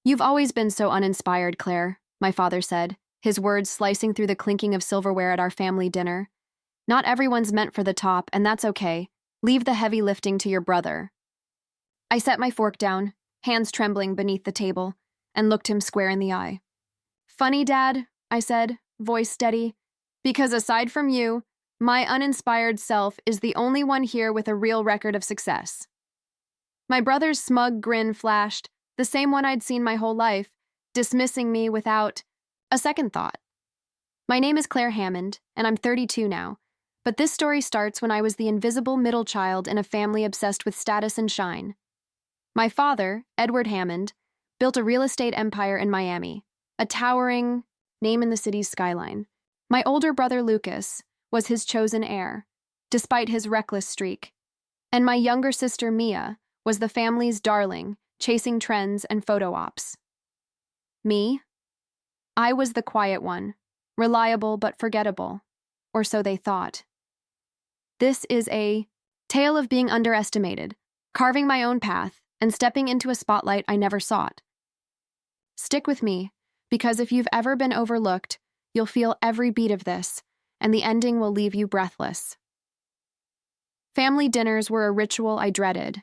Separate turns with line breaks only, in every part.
You've always been so uninspired, Claire, my father said, his words slicing through the clinking of silverware at our family dinner. Not everyone's meant for the top, and that's okay. Leave the heavy lifting to your brother. I set my fork down, hands trembling beneath the table, and looked him square in the eye. Funny, Dad, I said, voice steady, because aside from you, my uninspired self is the only one here with a real record of success. My brother's smug grin flashed, the same one I'd seen my whole life, dismissing me without a second thought. My name is Claire Hammond, and I'm 32 now, but this story starts when I was the invisible middle child in a family obsessed with status and shine. My father, Edward Hammond, built a real estate empire in Miami, a towering name in the city's skyline. My older brother Lucas was his chosen heir, despite his reckless streak. And my younger sister Mia was the family's darling, chasing trends and photo ops. Me? I was the quiet one, reliable but forgettable, or so they thought. This is a tale of being underestimated, carving my own path, and stepping into a spotlight I never sought. Stick with me, because if you've ever been overlooked, you'll feel every beat of this, and the ending will leave you breathless. Family dinners were a ritual I dreaded.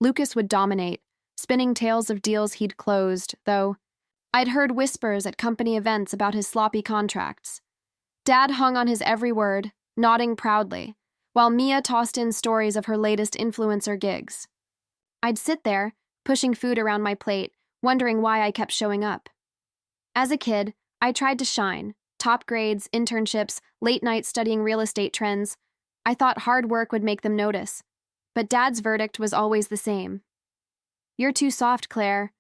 Lucas would dominate, spinning tales of deals he'd closed, though I'd heard whispers at company events about his sloppy contracts. Dad hung on his every word, nodding proudly, while Mia tossed in stories of her latest influencer gigs. I'd sit there, pushing food around my plate, wondering why I kept showing up. As a kid, I tried to shine. Top grades, internships, late nights studying real estate trends. I thought hard work would make them notice. But Dad's verdict was always the same. You're too soft, Claire.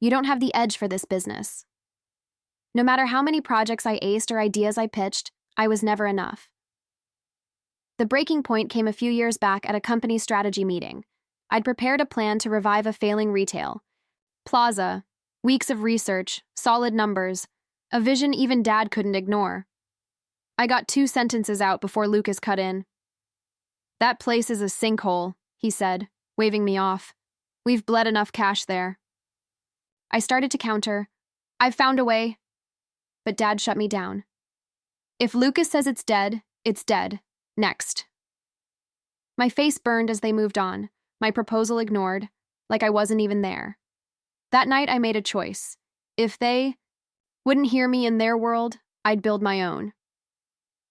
You don't have the edge for this business. No matter how many projects I aced or ideas I pitched, I was never enough. The breaking point came a few years back at a company strategy meeting. I'd prepared a plan to revive a failing retail plaza, weeks of research, solid numbers, a vision even Dad couldn't ignore. I got 2 sentences out before Lucas cut in. That place is a sinkhole, he said, waving me off. We've bled enough cash there. I started to counter. I've found a way. But Dad shut me down. If Lucas says it's dead, it's dead. Next. My face burned as they moved on, my proposal ignored, like I wasn't even there. That night I made a choice. If they wouldn't hear me in their world, I'd build my own.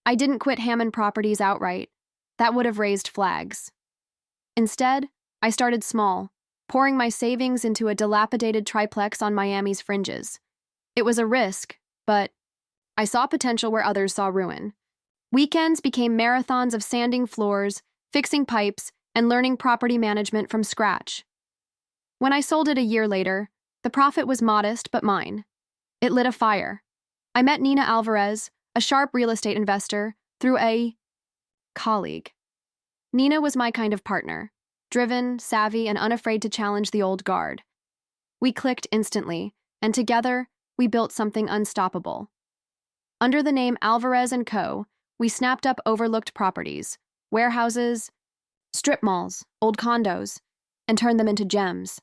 I didn't quit Hammond Properties outright. That would have raised flags. Instead, I started small, pouring my savings into a dilapidated triplex on Miami's fringes. It was a risk, but I saw potential where others saw ruin. Weekends became marathons of sanding floors, fixing pipes, and learning property management from scratch. When I sold it a year later, the profit was modest but mine. It lit a fire. I met Nina Alvarez, a sharp real estate investor, through a colleague. Nina was my kind of partner, driven, savvy, and unafraid to challenge the old guard. We clicked instantly, and together, we built something unstoppable. Under the name Alvarez & Co., we snapped up overlooked properties, warehouses, strip malls, old condos, and turned them into gems.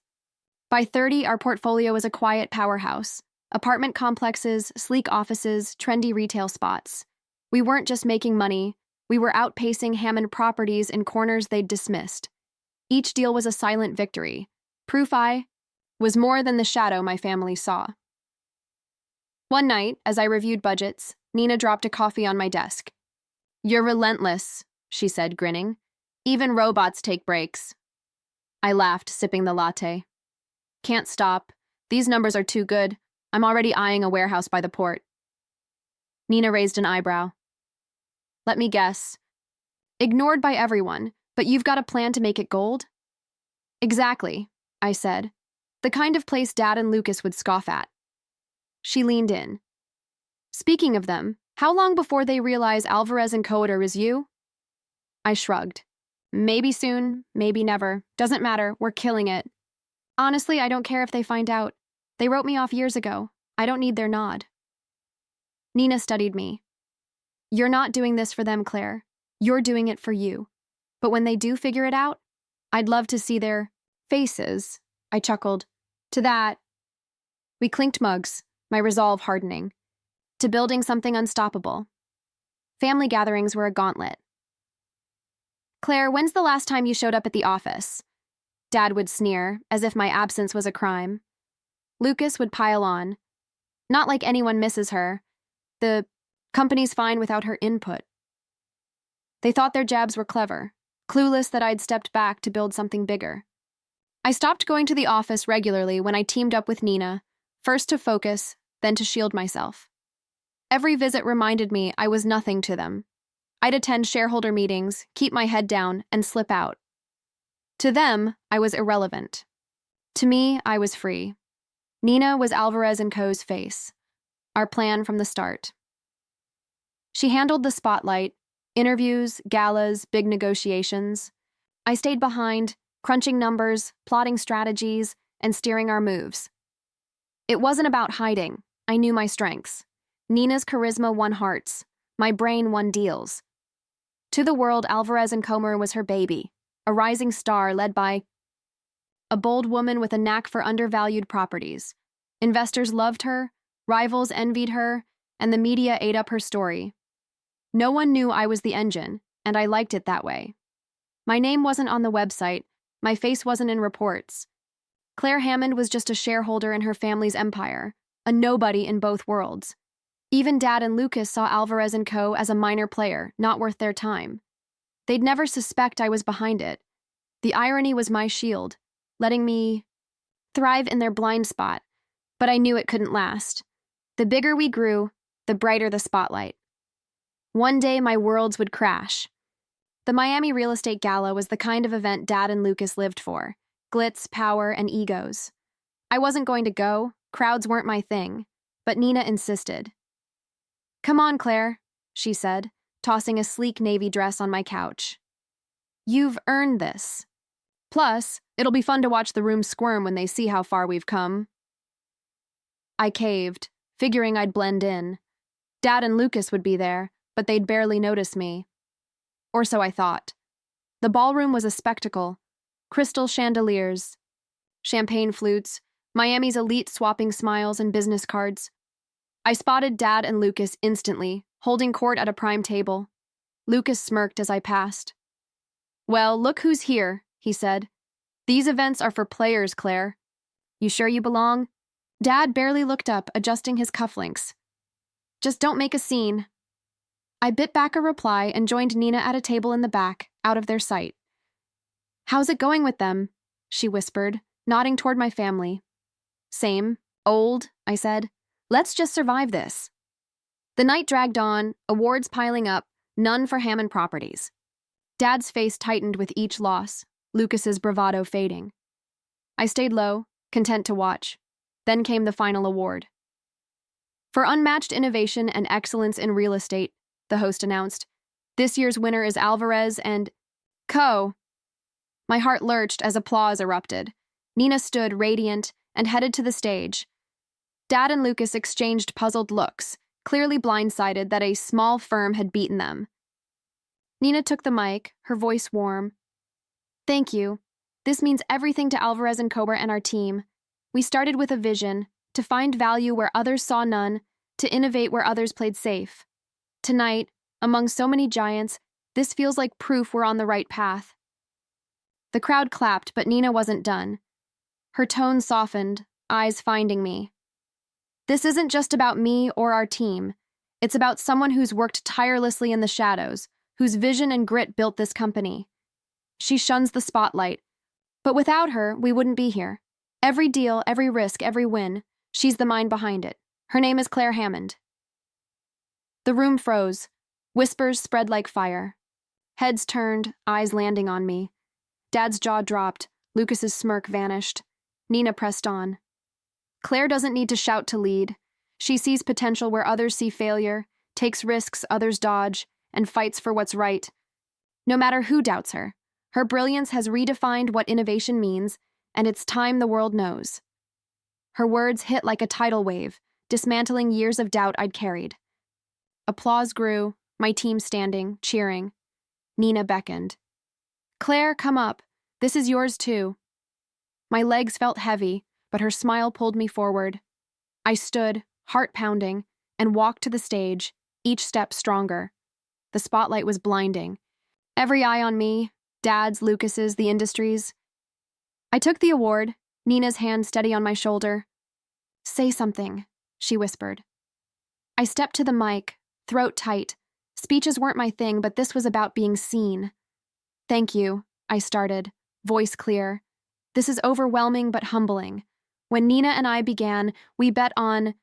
By 30, our portfolio was a quiet powerhouse. Apartment complexes, sleek offices, trendy retail spots. We weren't just making money, we were outpacing Hammond Properties in corners they'd dismissed. Each deal was a silent victory. Proof I was more than the shadow my family saw. One night, as I reviewed budgets, Nina dropped a coffee on my desk. "You're relentless," she said, grinning. "Even robots take breaks." I laughed, sipping the latte. "Can't stop. These numbers are too good. I'm already eyeing a warehouse by the port." Nina raised an eyebrow. "Let me guess. Ignored by everyone, but you've got a plan to make it gold?" "Exactly," I said. "The kind of place Dad and Lucas would scoff at." She leaned in. "Speaking of them, how long before they realize Alvarez & Coder is you?" I shrugged. "Maybe soon, maybe never. Doesn't matter, we're killing it. Honestly, I don't care if they find out. They wrote me off years ago. I don't need their nod." Nina studied me. "You're not doing this for them, Claire. You're doing it for you. But when they do figure it out, I'd love to see their faces." I chuckled. "To that, We clinked mugs, my resolve hardening, to building something unstoppable. Family gatherings were a gauntlet. Claire, when's the last time you showed up at the office? Dad would sneer, as if my absence was a crime. Lucas would pile on. Not like anyone misses her. The company's fine without her input. They thought their jabs were clever, clueless that I'd stepped back to build something bigger. I stopped going to the office regularly when I teamed up with Nina, first to focus, then to shield myself. Every visit reminded me I was nothing to them. I'd attend shareholder meetings, keep my head down, and slip out. To them, I was irrelevant. To me, I was free. Nina was Alvarez & Co.'s face, our plan from the start. She handled the spotlight, interviews, galas, big negotiations. I stayed behind, crunching numbers, plotting strategies, and steering our moves. It wasn't about hiding. I knew my strengths. Nina's charisma won hearts. My brain won deals. To the world, Alvarez & Comer was her baby, a rising star led by a bold woman with a knack for undervalued properties. Investors loved her, rivals envied her, and the media ate up her story. No one knew I was the engine, and I liked it that way. My name wasn't on the website, my face wasn't in reports. Claire Hammond was just a shareholder in her family's empire, a nobody in both worlds. Even Dad and Lucas saw Alvarez & Co. as a minor player, not worth their time. They'd never suspect I was behind it. The irony was my shield, letting me thrive in their blind spot, but I knew it couldn't last. The bigger we grew, the brighter the spotlight. One day my worlds would crash. The Miami Real Estate Gala was the kind of event Dad and Lucas lived for. Glitz, power, and egos. I wasn't going to go, crowds weren't my thing, but Nina insisted. "Come on, Claire," she said, tossing a sleek navy dress on my couch. "You've earned this. Plus, it'll be fun to watch the room squirm when they see how far we've come." I caved, figuring I'd blend in. Dad and Lucas would be there, but they'd barely notice me. Or so I thought. The ballroom was a spectacle. Crystal chandeliers, champagne flutes, Miami's elite swapping smiles and business cards. I spotted Dad and Lucas instantly, holding court at a prime table. Lucas smirked as I passed. "Well, look who's here," he said. "These events are for players, Claire. You sure you belong?" Dad barely looked up, adjusting his cufflinks. "Just don't make a scene." I bit back a reply and joined Nina at a table in the back, out of their sight. "How's it going with them?" she whispered, nodding toward my family. "Same. Old," I said. "Let's just survive this." The night dragged on, awards piling up, none for Hammond Properties. Dad's face tightened with each loss, Lucas's bravado fading. I stayed low, content to watch. Then came the final award. "For unmatched innovation and excellence in real estate," the host announced, "this year's winner is Alvarez & Co." My heart lurched as applause erupted. Nina stood radiant and headed to the stage. Dad and Lucas exchanged puzzled looks, clearly blindsided that a small firm had beaten them. Nina took the mic, her voice warm. "Thank you. This means everything to Alvarez & Cobra and our team. We started with a vision, to find value where others saw none, to innovate where others played safe. Tonight, among so many giants, this feels like proof we're on the right path." The crowd clapped, but Nina wasn't done. Her tone softened, eyes finding me. "This isn't just about me or our team. It's about someone who's worked tirelessly in the shadows, whose vision and grit built this company. She shuns the spotlight, but without her, we wouldn't be here. Every deal, every risk, every win, she's the mind behind it. Her name is Claire Hammond." The room froze. Whispers spread like fire. Heads turned, eyes landing on me. Dad's jaw dropped, Lucas's smirk vanished. Nina pressed on. "Claire doesn't need to shout to lead. She sees potential where others see failure, takes risks others dodge, and fights for what's right. No matter who doubts her, her brilliance has redefined what innovation means, and it's time the world knows." Her words hit like a tidal wave, dismantling years of doubt I'd carried. Applause grew, my team standing, cheering. Nina beckoned. "Claire, come up. This is yours too." My legs felt heavy, but her smile pulled me forward. I stood, heart pounding, and walked to the stage, each step stronger. The spotlight was blinding. Every eye on me, Dad's, Lucas's, the industry's. I took the award, Nina's hand steady on my shoulder. "Say something," she whispered. I stepped to the mic, throat tight. Speeches weren't my thing, but this was about being seen. "Thank you," I started, voice clear. "This is overwhelming but humbling. When Nina and I began, we bet on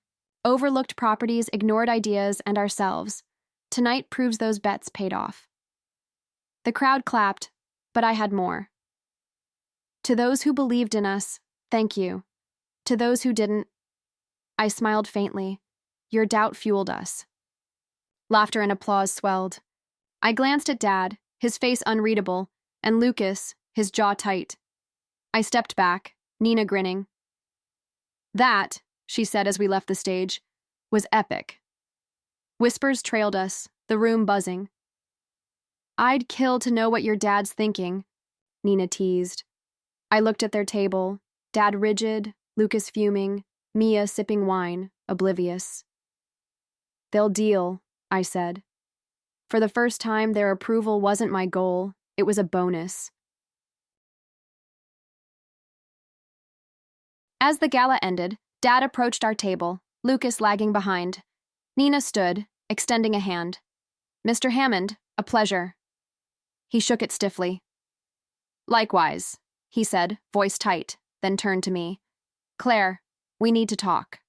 overlooked properties, ignored ideas, and ourselves. Tonight proves those bets paid off." The crowd clapped, but I had more. "To those who believed in us, thank you. To those who didn't," I smiled faintly, "your doubt fueled us." Laughter and applause swelled. I glanced at Dad, his face unreadable, and Lucas, his jaw tight. I stepped back, Nina grinning. "That," she said as we left the stage, "was epic." Whispers trailed us, the room buzzing. "I'd kill to know what your dad's thinking," Nina teased. I looked at their table, Dad rigid, Lucas fuming, Mia sipping wine, oblivious. "They'll deal," I said. For the first time, their approval wasn't my goal, it was a bonus. As the gala ended, Dad approached our table, Lucas lagging behind. Nina stood, extending a hand. "Mr. Hammond, a pleasure." He shook it stiffly. "Likewise," he said, voice tight, then turned to me. "Claire, we need to talk."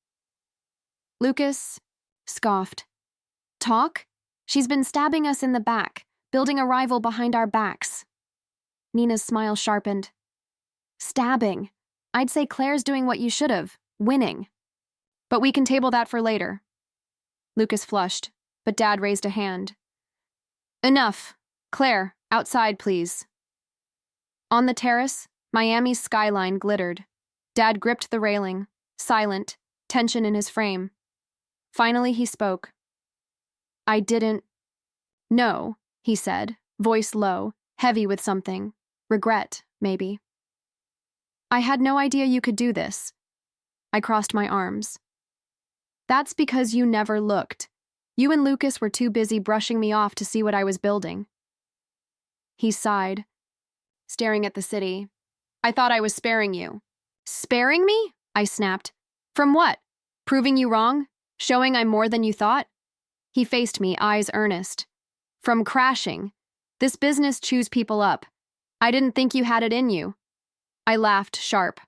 Lucas scoffed. "Talk? She's been stabbing us in the back, building a rival behind our backs." Nina's smile sharpened. "Stabbing. I'd say Claire's doing what you should have, winning. But we can table that for later." Lucas flushed, but Dad raised a hand. "Enough. Claire, outside, please." On the terrace, Miami's skyline glittered. Dad gripped the railing, silent, tension in his frame. Finally, he spoke. "I didn't..." "No," he said, voice low, heavy with something. Regret, maybe. "I had no idea you could do this." I crossed my arms. "That's because you never looked. You and Lucas were too busy brushing me off to see what I was building." He sighed, staring at the city. "I thought I was sparing you." "Sparing me?" I snapped. "From what? Proving you wrong? Showing I'm more than you thought?" He faced me, eyes earnest. "From crashing. This business chews people up. I didn't think you had it in you." I laughed, sharp.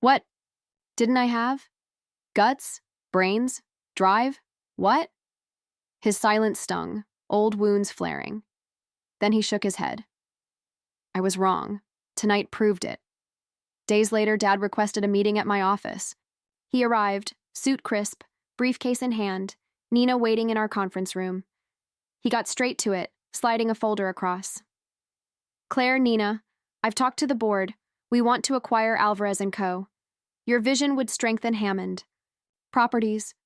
"What didn't I have? Guts? Brains? Drive? What?" His silence stung, old wounds flaring. Then he shook his head. I was wrong. Tonight proved it. Days later, Dad requested a meeting at my office. He arrived, suit crisp, briefcase in hand, Nina waiting in our conference room. He got straight to it, sliding a folder across. "Claire, Nina, I've talked to the board. We want to acquire Alvarez & Co. Your vision would strengthen Hammond. Properties."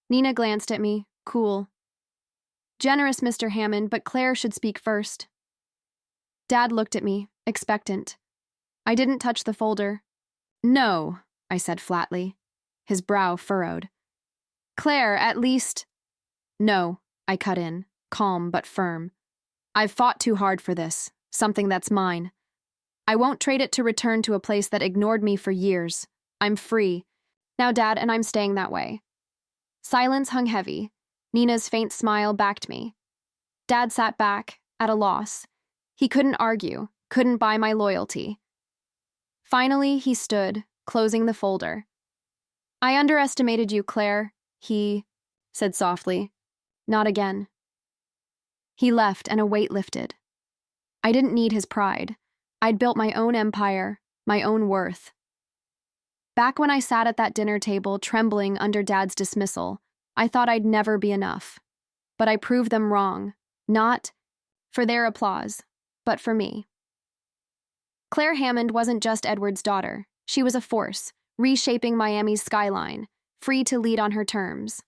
Nina glanced at me, cool. "Generous, Mr. Hammond, but Claire should speak first." Dad looked at me, expectant. I didn't touch the folder. "No," I said flatly. His brow furrowed. "Claire, at least..." "No," I cut in, calm but firm. "I've fought too hard for this, something that's mine. I won't trade it to return to a place that ignored me for years. I'm free. Now, Dad, and I'm staying that way." Silence hung heavy. Nina's faint smile backed me. Dad sat back, at a loss. He couldn't argue, couldn't buy my loyalty. Finally, he stood, closing the folder. "I underestimated you, Claire," he said softly. "Not again." He left, and a weight lifted. I didn't need his pride. I'd built my own empire, my own worth. Back when I sat at that dinner table, trembling under Dad's dismissal, I thought I'd never be enough. But I proved them wrong, not for their applause, but for me. Claire Hammond wasn't just Edward's daughter. She was a force, reshaping Miami's skyline, free to lead on her terms.